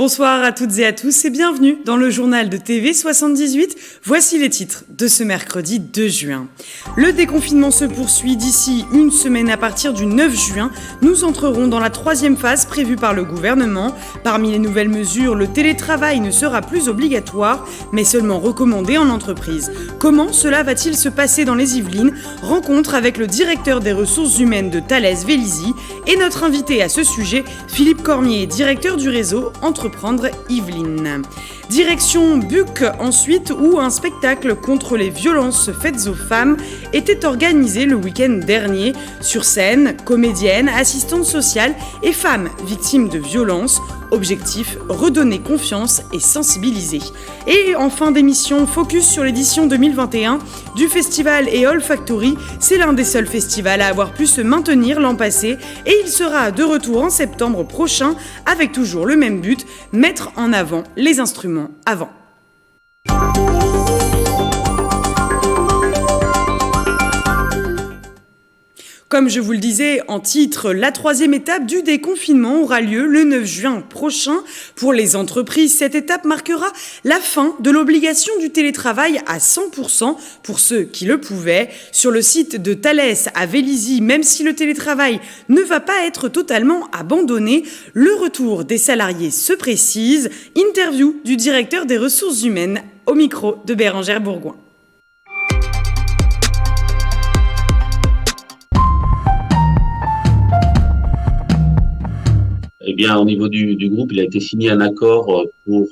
Bonsoir à toutes et à tous et bienvenue dans le journal de TV78. Voici les titres de ce mercredi 2 juin. Le déconfinement se poursuit d'ici une semaine à partir du 9 juin. Nous entrerons dans la troisième phase prévue par le gouvernement. Parmi les nouvelles mesures, le télétravail ne sera plus obligatoire, mais seulement recommandé en entreprise. Comment cela va-t-il se passer dans les Yvelines? Rencontre avec le directeur des ressources humaines de Thales Vélizy et notre invité à ce sujet, Philippe Cormier, directeur du réseau Entreprendre Yvelines. Direction Buc ensuite, où un spectacle contre les violences faites aux femmes était organisé le week-end dernier. Sur scène, comédiennes, assistantes sociales et femmes victimes de violences. Objectif, redonner confiance et sensibiliser. Et en fin d'émission, focus sur l'édition 2021 du festival Eol Factory. C'est l'un des seuls festivals à avoir pu se maintenir l'an passé et il sera de retour en septembre prochain avec toujours le même but, mettre en avant les instruments avant. Comme je vous le disais en titre, la troisième étape du déconfinement aura lieu le 9 juin prochain. Pour les entreprises, cette étape marquera la fin de l'obligation du télétravail à 100% pour ceux qui le pouvaient. Sur le site de Thales à Vélizy, même si le télétravail ne va pas être totalement abandonné, le retour des salariés se précise. Interview du directeur des ressources humaines au micro de Bérangère Bourgoin. Eh bien, au niveau du groupe, il a été signé un accord pour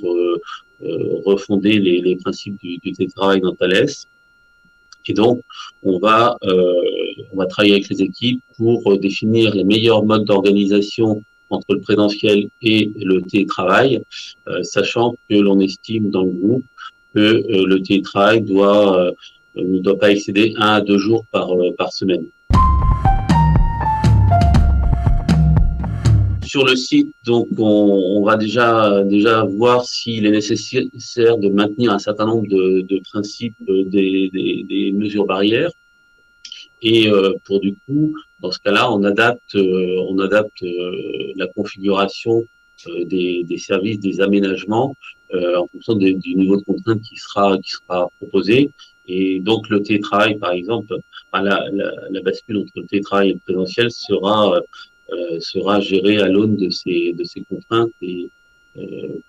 refonder les principes du télétravail dans Thales. Et donc, on va travailler avec les équipes pour définir les meilleurs modes d'organisation entre le présentiel et le télétravail, sachant que l'on estime dans le groupe que le télétravail ne doit pas excéder 1 à 2 jours par semaine. Sur le site, donc, on va déjà voir s'il est nécessaire de maintenir un certain nombre de principes des mesures barrières. Et pour du coup, dans ce cas-là, on adapte la configuration des services, des aménagements en fonction du niveau de contrainte qui sera proposé. Et donc le télétravail, par exemple, la bascule entre le télétravail et le présentiel sera gérée à l'aune de ces contraintes et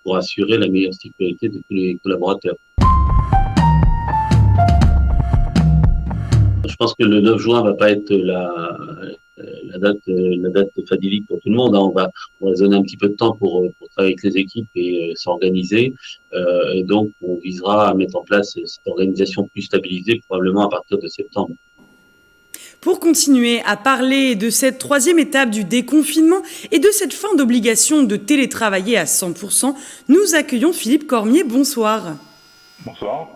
pour assurer la meilleure sécurité de tous les collaborateurs. Je pense que le 9 juin va pas être la date fatidique pour tout le monde. On va donner un petit peu de temps pour travailler avec les équipes et s'organiser. Et donc, on visera à mettre en place cette organisation plus stabilisée probablement à partir de septembre. Pour continuer à parler de cette troisième étape du déconfinement et de cette fin d'obligation de télétravailler à 100%, nous accueillons Philippe Cormier. Bonsoir. Bonsoir.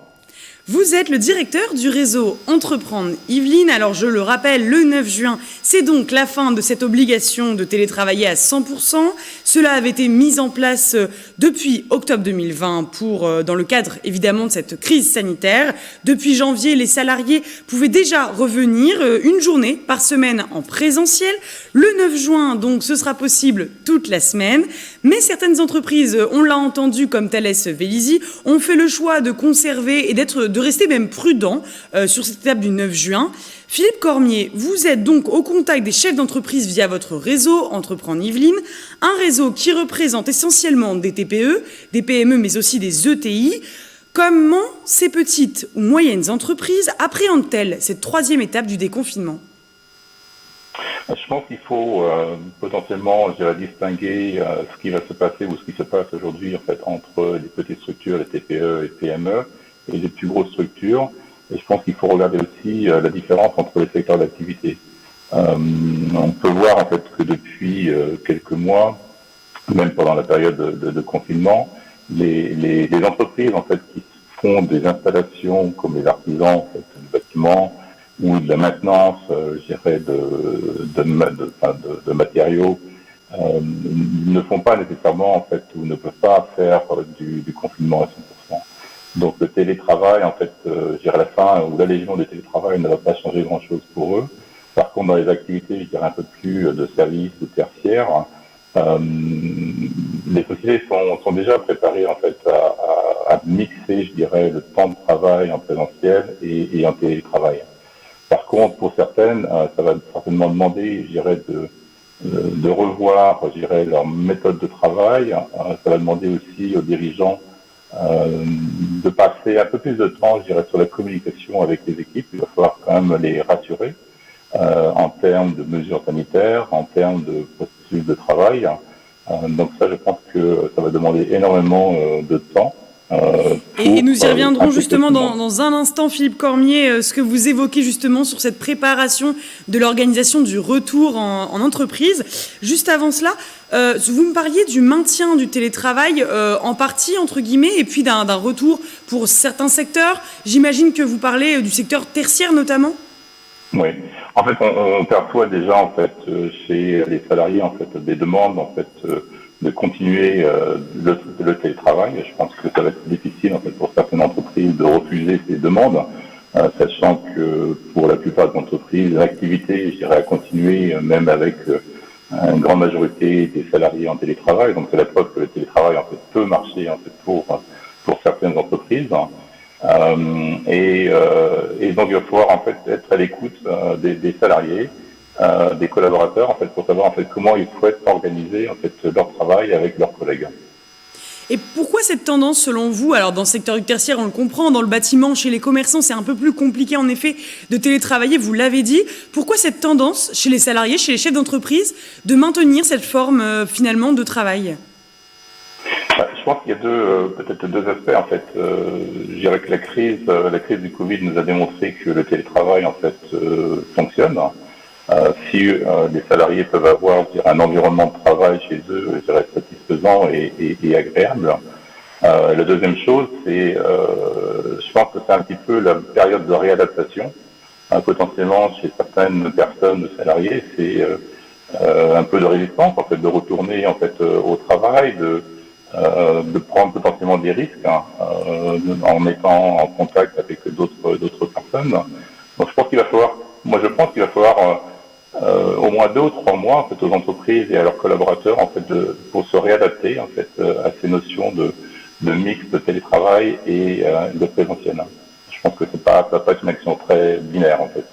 Vous êtes le directeur du réseau Entreprendre Yvelines. Alors je le rappelle, le 9 juin, c'est donc la fin de cette obligation de télétravailler à 100%. Cela avait été mis en place depuis octobre 2020 dans le cadre évidemment de cette crise sanitaire. Depuis janvier, les salariés pouvaient déjà revenir une journée par semaine en présentiel. Le 9 juin, donc, ce sera possible toute la semaine. Mais certaines entreprises, on l'a entendu comme Thales Vélizy, ont fait le choix de conserver et de rester même prudent sur cette étape du 9 juin. Philippe Cormier, vous êtes donc au contact des chefs d'entreprise via votre réseau Entreprendre Yvelines, un réseau qui représente essentiellement des TPE, des PME, mais aussi des ETI. Comment ces petites ou moyennes entreprises appréhendent-elles cette troisième étape du déconfinement ? Je pense qu'il faut potentiellement, distinguer ce qui va se passer ou ce qui se passe aujourd'hui en fait entre les petites structures, les TPE et PME, et les plus grosses structures. Et je pense qu'il faut regarder aussi la différence entre les secteurs d'activité. On peut voir en fait que depuis quelques mois, même pendant la période de confinement, les entreprises en fait qui font des installations comme les artisans en fait, du bâtiment ou de la maintenance, de matériaux, ne font pas nécessairement en fait ou ne peuvent pas faire du confinement à 100%. Donc le télétravail, en fait, la fin ou l'allègement du télétravail ne va pas changer grand-chose pour eux. Par contre, dans les activités, un peu plus de services ou tertiaires, les sociétés sont déjà préparées en fait à mixer, je dirais, le temps de travail en présentiel et en télétravail. Par contre, pour certaines, ça va certainement demander, je dirais, de revoir, je dirais, leur méthode de travail. Ça va demander aussi aux dirigeants de passer un peu plus de temps, je dirais, sur la communication avec les équipes. Il va falloir quand même les rassurer en termes de mesures sanitaires, en termes de processus de travail. Donc ça, je pense que ça va demander énormément de temps. Et nous y reviendrons justement dans un instant, Philippe Cormier, ce que vous évoquez justement sur cette préparation de l'organisation du retour en entreprise. Juste avant cela, vous me parliez du maintien du télétravail en partie, entre guillemets, et puis d'un retour pour certains secteurs. J'imagine que vous parlez du secteur tertiaire notamment. Oui, en fait, on perçoit déjà en fait chez les salariés en fait des demandes en fait de continuer le télétravail. Je pense que ça va être difficile en fait pour certaines entreprises de refuser ces demandes, sachant que pour la plupart des entreprises, l'activité, je dirais, a continué même avec une grande majorité des salariés en télétravail. Donc c'est la preuve que le télétravail en fait peut marcher en fait pour certaines entreprises. Et donc il va falloir en fait être à l'écoute des salariés, des collaborateurs en fait pour savoir en fait comment ils souhaitent organiser en fait leur travail avec leurs collègues. Et pourquoi cette tendance selon vous? Alors dans le secteur du tertiaire on le comprend, dans le bâtiment, chez les commerçants c'est un peu plus compliqué en effet de télétravailler, vous l'avez dit. Pourquoi cette tendance chez les salariés, chez les chefs d'entreprise de maintenir cette forme finalement de travail? Je pense qu'il y a peut-être deux aspects en fait. Je dirais que la crise du Covid nous a démontré que le télétravail en fait fonctionne. Si les salariés peuvent avoir, je dirais, un environnement de travail chez eux, je dirais, satisfaisant et agréable. La deuxième chose, c'est, je pense que c'est un petit peu la période de réadaptation. Potentiellement chez certaines personnes salariées, c'est un peu de résistance en fait, de retourner en fait au travail, de prendre potentiellement des risques en étant en contact avec d'autres personnes. Donc je pense qu'il va falloir au moins 2 ou 3 mois en fait aux entreprises et à leurs collaborateurs en fait pour se réadapter en fait à ces notions de mix de télétravail et de présentiel. Je pense que ça va pas être une action très binaire en fait.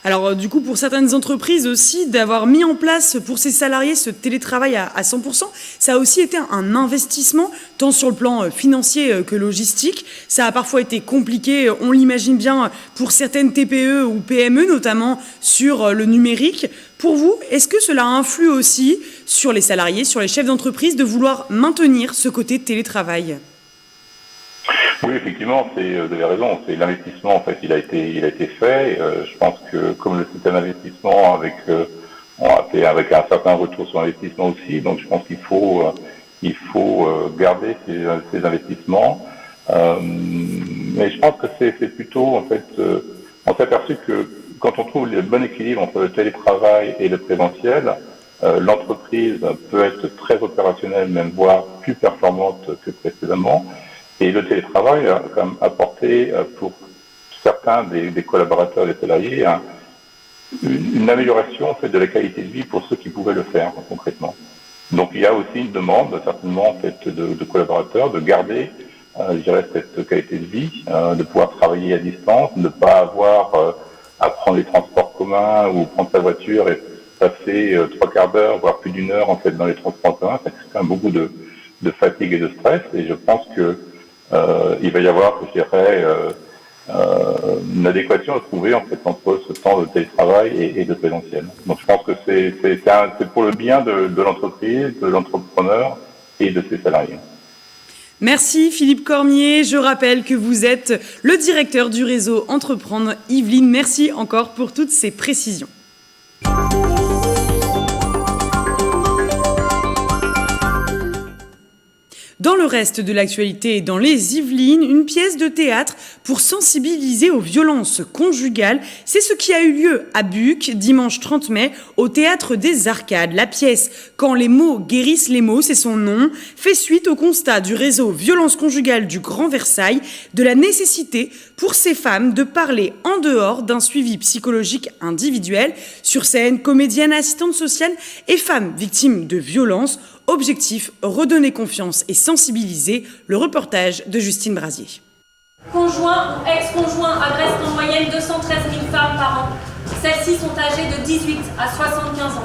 Alors du coup, pour certaines entreprises aussi, d'avoir mis en place pour ses salariés ce télétravail à 100%, ça a aussi été un investissement, tant sur le plan financier que logistique. Ça a parfois été compliqué, on l'imagine bien, pour certaines TPE ou PME, notamment sur le numérique. Pour vous, est-ce que cela influe aussi sur les salariés, sur les chefs d'entreprise, de vouloir maintenir ce côté télétravail ? Oui, effectivement, vous avez raison. C'est l'investissement en fait, il a été fait. Je pense que comme c'est un investissement avec un certain retour sur investissement aussi, donc je pense qu'il faut garder ces investissements. Mais je pense que c'est plutôt en fait, on s'est aperçu que quand on trouve le bon équilibre entre le télétravail et le présentiel, l'entreprise peut être très opérationnelle, même voire plus performante que précédemment. Et le télétravail a quand même apporté pour certains des collaborateurs et des salariés une amélioration en fait, de la qualité de vie pour ceux qui pouvaient le faire concrètement. Donc il y a aussi une demande certainement en fait, de collaborateurs de garder je dirais, cette qualité de vie, de pouvoir travailler à distance, de ne pas avoir à prendre les transports communs ou prendre sa voiture et passer 3 quarts d'heure, voire plus d'1 heure en fait, dans les transports communs. Ça crée quand même beaucoup de fatigue et de stress et je pense que il va y avoir, je dirais, une adéquation à trouver en fait entre ce temps de télétravail et de présentiel. Donc je pense que c'est pour le bien de l'entreprise, de l'entrepreneur et de ses salariés. Merci Philippe Cormier. Je rappelle que vous êtes le directeur du réseau Entreprendre Yvelines. Merci encore pour toutes ces précisions. Dans le reste de l'actualité, dans les Yvelines, une pièce de théâtre pour sensibiliser aux violences conjugales. C'est ce qui a eu lieu à Buc, dimanche 30 mai, au Théâtre des Arcades. La pièce « Quand les mots guérissent les mots », c'est son nom, fait suite au constat du réseau Violences conjugales du Grand Versailles de la nécessité pour ces femmes de parler en dehors d'un suivi psychologique individuel. Sur scène, comédienne, assistante sociale et femmes victimes de violences. Objectif, redonner confiance et sensibiliser. Le reportage de Justine Brasier. Conjoints ou ex-conjoints agressent en moyenne 213 000 femmes par an. Celles-ci sont âgées de 18 à 75 ans.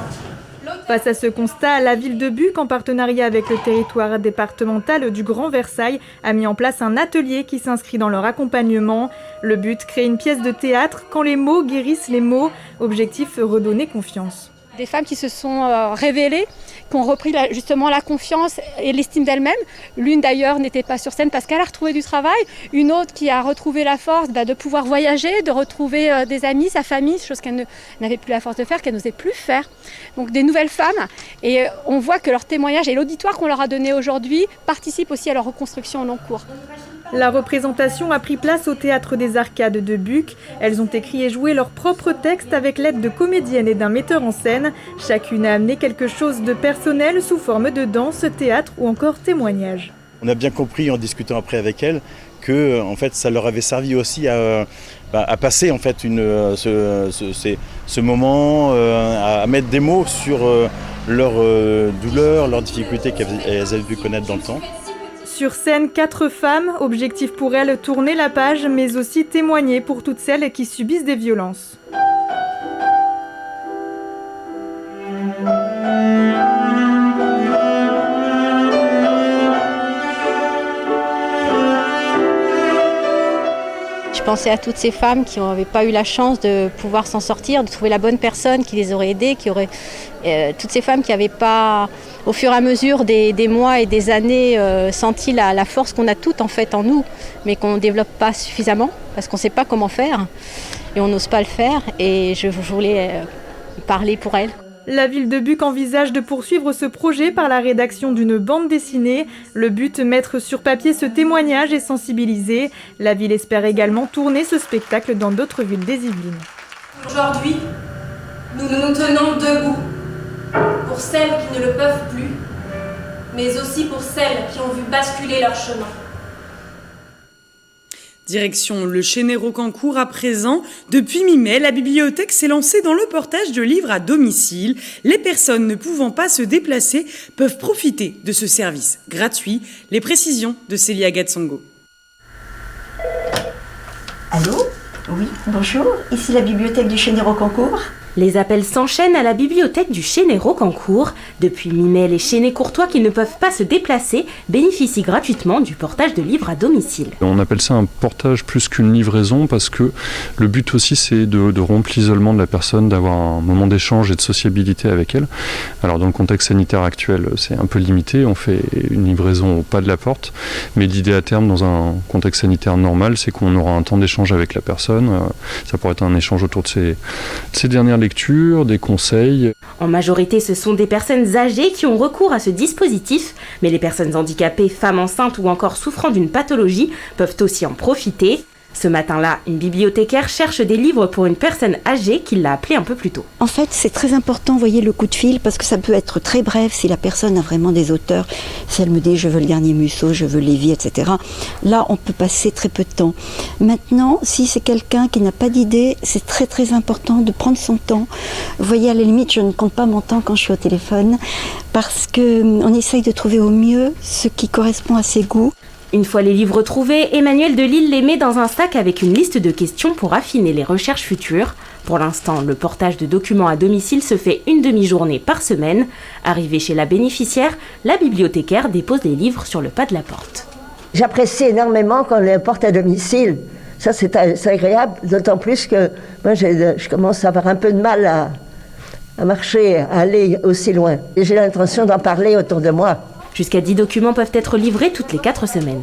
Face à ce constat, la ville de Buc, en partenariat avec le territoire départemental du Grand Versailles, a mis en place un atelier qui s'inscrit dans leur accompagnement. Le but, créer une pièce de théâtre « Quand les mots guérissent les mots ». Objectif, redonner confiance. Des femmes qui se sont révélées, qui ont repris justement la confiance et l'estime d'elles-mêmes. L'une d'ailleurs n'était pas sur scène parce qu'elle a retrouvé du travail. Une autre qui a retrouvé la force de pouvoir voyager, de retrouver des amis, sa famille, chose qu'elle n'avait plus la force de faire, qu'elle n'osait plus faire. Donc des nouvelles femmes. Et on voit que leur témoignage et l'auditoire qu'on leur a donné aujourd'hui participent aussi à leur reconstruction en long cours. La représentation a pris place au Théâtre des Arcades de Buc. Elles ont écrit et joué leurs propres textes avec l'aide de comédiennes et d'un metteur en scène. Chacune a amené quelque chose de personnel sous forme de danse, théâtre ou encore témoignage. On a bien compris en discutant après avec elles que en fait, ça leur avait servi aussi à passer en fait, ce moment, à mettre des mots sur leurs douleurs, leurs difficultés qu'elles avaient pu connaître dans le temps. Sur scène, 4 femmes. Objectif pour elles, tourner la page, mais aussi témoigner pour toutes celles qui subissent des violences. Je pensais à toutes ces femmes qui n'avaient pas eu la chance de pouvoir s'en sortir, de trouver la bonne personne qui les aurait aidées, toutes ces femmes qui n'avaient pas, au fur et à mesure des mois et des années, senti la force qu'on a toutes en fait en nous, mais qu'on ne développe pas suffisamment parce qu'on ne sait pas comment faire et on n'ose pas le faire. Et je voulais parler pour elles. La ville de Buc envisage de poursuivre ce projet par la rédaction d'une bande dessinée. Le but, mettre sur papier ce témoignage et sensibiliser. La ville espère également tourner ce spectacle dans d'autres villes des Yvelines. Aujourd'hui, nous nous tenons debout pour celles qui ne le peuvent plus, mais aussi pour celles qui ont vu basculer leur chemin. Direction le Chénet-Rocancourt à présent. Depuis mi-mai, la bibliothèque s'est lancée dans le portage de livres à domicile. Les personnes ne pouvant pas se déplacer peuvent profiter de ce service gratuit. Les précisions de Célia Gatsongo. Allô ? Oui, bonjour. Ici la bibliothèque du Chénet-Rocancourt. Les appels s'enchaînent à la bibliothèque du Chénet-Rocancourt. Depuis mi-mai, les Chénet-Courtois qui ne peuvent pas se déplacer bénéficient gratuitement du portage de livres à domicile. On appelle ça un portage plus qu'une livraison parce que le but aussi c'est de rompre l'isolement de la personne, d'avoir un moment d'échange et de sociabilité avec elle. Alors dans le contexte sanitaire actuel, c'est un peu limité, on fait une livraison au pas de la porte, mais l'idée à terme dans un contexte sanitaire normal, c'est qu'on aura un temps d'échange avec la personne. Ça pourrait être un échange autour de ses dernières lecture, des conseils. En majorité, ce sont des personnes âgées qui ont recours à ce dispositif, mais les personnes handicapées, femmes enceintes ou encore souffrant d'une pathologie peuvent aussi en profiter. Ce matin-là, une bibliothécaire cherche des livres pour une personne âgée qui l'a appelée un peu plus tôt. En fait, c'est très important, voyez, le coup de fil, parce que ça peut être très bref si la personne a vraiment des auteurs. Si elle me dit « je veux le dernier Musso, je veux Lévy », etc. Là, on peut passer très peu de temps. Maintenant, si c'est quelqu'un qui n'a pas d'idée, c'est très très important de prendre son temps. Vous voyez, à la limite, je ne compte pas mon temps quand je suis au téléphone, parce qu'on essaye de trouver au mieux ce qui correspond à ses goûts. Une fois les livres trouvés, Emmanuel Delille les met dans un sac avec une liste de questions pour affiner les recherches futures. Pour l'instant, le portage de documents à domicile se fait une demi-journée par semaine. Arrivé chez la bénéficiaire, la bibliothécaire dépose les livres sur le pas de la porte. J'apprécie énormément qu'on les porte à domicile. Ça, c'est agréable, d'autant plus que moi, je commence à avoir un peu de mal à marcher, à aller aussi loin. Et j'ai l'intention d'en parler autour de moi. Jusqu'à 10 documents peuvent être livrés toutes les 4 semaines.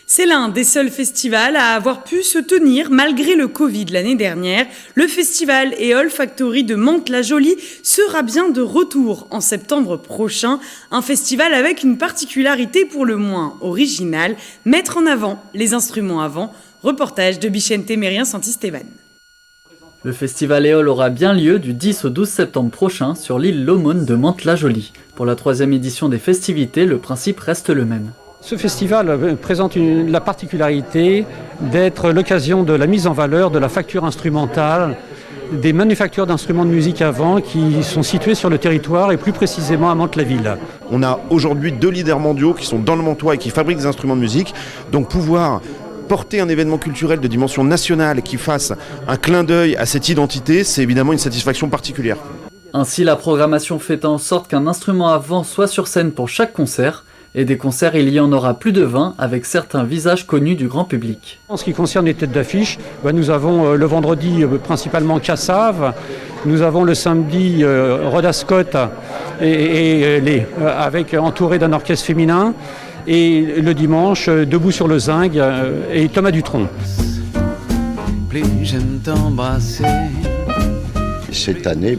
C'est l'un des seuls festivals à avoir pu se tenir malgré le Covid l'année dernière. Le festival Éole Factory de Mantes-la-Jolie sera bien de retour en septembre prochain. Un festival avec une particularité pour le moins originale, mettre en avant les instruments à vent. Reportage de Bichente Mérien-Santi-Stéban. Le festival Éole aura bien lieu du 10 au 12 septembre prochain sur l'île L'Aumône de Mantes-la-Jolie. Pour la 3e édition des festivités, le principe reste le même. Ce festival présente la particularité d'être l'occasion de la mise en valeur de la facture instrumentale des manufactures d'instruments de musique à vent qui sont situés sur le territoire et plus précisément à Mantes-la-Ville. On a aujourd'hui 2 leaders mondiaux qui sont dans le Mantois et qui fabriquent des instruments de musique. Donc pouvoir porter un événement culturel de dimension nationale qui fasse un clin d'œil à cette identité, c'est évidemment une satisfaction particulière. Ainsi, la programmation fait en sorte qu'un instrument à vent soit sur scène pour chaque concert. Et des concerts, il y en aura plus de 20 avec certains visages connus du grand public. En ce qui concerne les têtes d'affiche, nous avons le vendredi principalement Cassave, nous avons le samedi Rhoda Scott avec entouré d'un orchestre féminin, et le dimanche Debout sur le Zinc et Thomas Dutronc. Plus j'aime t'embrasser. Cette année,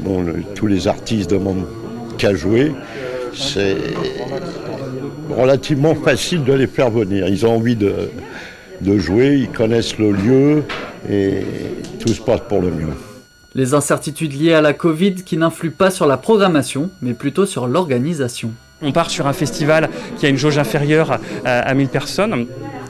tous les artistes demandent qu'à jouer. C'est relativement facile de les faire venir. Ils ont envie de jouer, ils connaissent le lieu et tout se passe pour le mieux. Les incertitudes liées à la Covid qui n'influent pas sur la programmation, mais plutôt sur l'organisation. On part sur un festival qui a une jauge inférieure à 1000 personnes.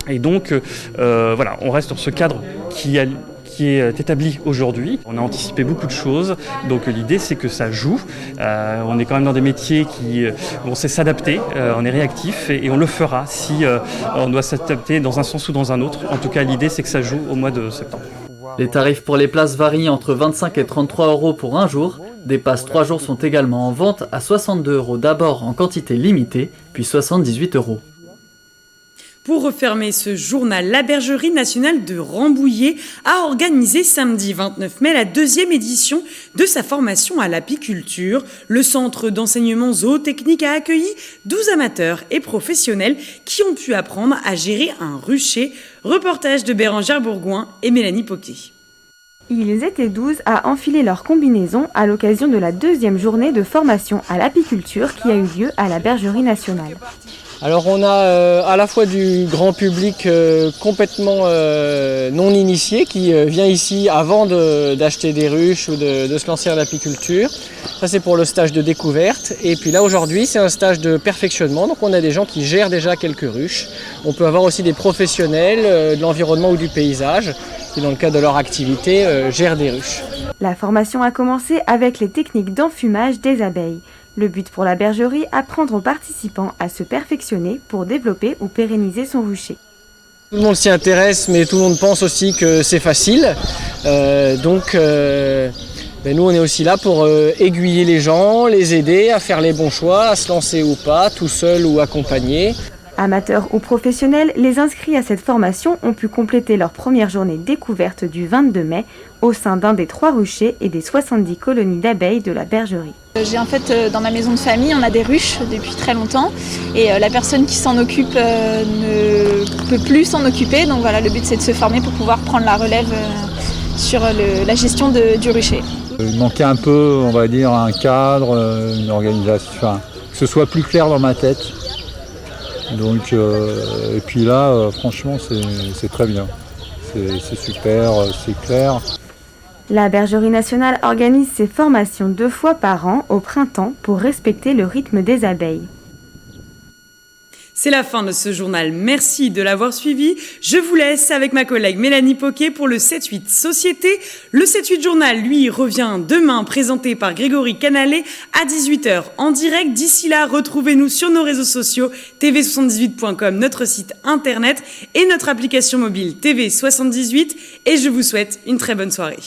Et donc, on reste dans ce cadre qui est établi aujourd'hui. On a anticipé beaucoup de choses, donc l'idée c'est que ça joue. On est quand même dans des métiers où on sait s'adapter, on est réactif et on le fera si on doit s'adapter dans un sens ou dans un autre. En tout cas, l'idée c'est que ça joue au mois de septembre. Les tarifs pour les places varient entre 25 et 33 € pour un jour. Des passes 3 jours sont également en vente à 62 € d'abord en quantité limitée, puis 78 €. Pour refermer ce journal, la Bergerie nationale de Rambouillet a organisé samedi 29 mai la 2e édition de sa formation à l'apiculture. Le centre d'enseignement zootechnique a accueilli 12 amateurs et professionnels qui ont pu apprendre à gérer un rucher. Reportage de Bérangère Bourgoin et Mélanie Poquet. Ils étaient 12 à enfiler leur combinaison à l'occasion de la 2e journée de formation à l'apiculture qui a eu lieu à la Bergerie nationale. Alors on a à la fois du grand public complètement non initié qui vient ici avant d'acheter des ruches ou de se lancer à l'apiculture. Ça c'est pour le stage de découverte. Et puis là aujourd'hui c'est un stage de perfectionnement. Donc on a des gens qui gèrent déjà quelques ruches. On peut avoir aussi des professionnels de l'environnement ou du paysage qui dans le cadre de leur activité gèrent des ruches. La formation a commencé avec les techniques d'enfumage des abeilles. Le but pour la bergerie, apprendre aux participants à se perfectionner pour développer ou pérenniser son rucher. Tout le monde s'y intéresse, mais tout le monde pense aussi que c'est facile. Nous, on est aussi là pour aiguiller les gens, les aider à faire les bons choix, à se lancer ou pas, tout seul ou accompagné. Amateurs ou professionnels, les inscrits à cette formation ont pu compléter leur première journée découverte du 22 mai au sein d'un des 3 ruchers et des 70 colonies d'abeilles de la bergerie. J'ai en fait dans ma maison de famille, on a des ruches depuis très longtemps et la personne qui s'en occupe ne peut plus s'en occuper. Donc voilà, le but c'est de se former pour pouvoir prendre la relève sur la gestion du rucher. Il manquait un peu, on va dire, un cadre, une organisation, que ce soit plus clair dans ma tête. Donc, et puis là, franchement, c'est très bien. C'est super, c'est clair. La Bergerie nationale organise ses formations 2 fois par an au printemps pour respecter le rythme des abeilles. C'est la fin de ce journal. Merci de l'avoir suivi. Je vous laisse avec ma collègue Mélanie Poquet pour le 7-8 Société. Le 7-8 Journal, lui, revient demain, présenté par Grégory Canalet à 18h en direct. D'ici là, retrouvez-nous sur nos réseaux sociaux, tv78.com, notre site internet et notre application mobile TV78. Et je vous souhaite une très bonne soirée.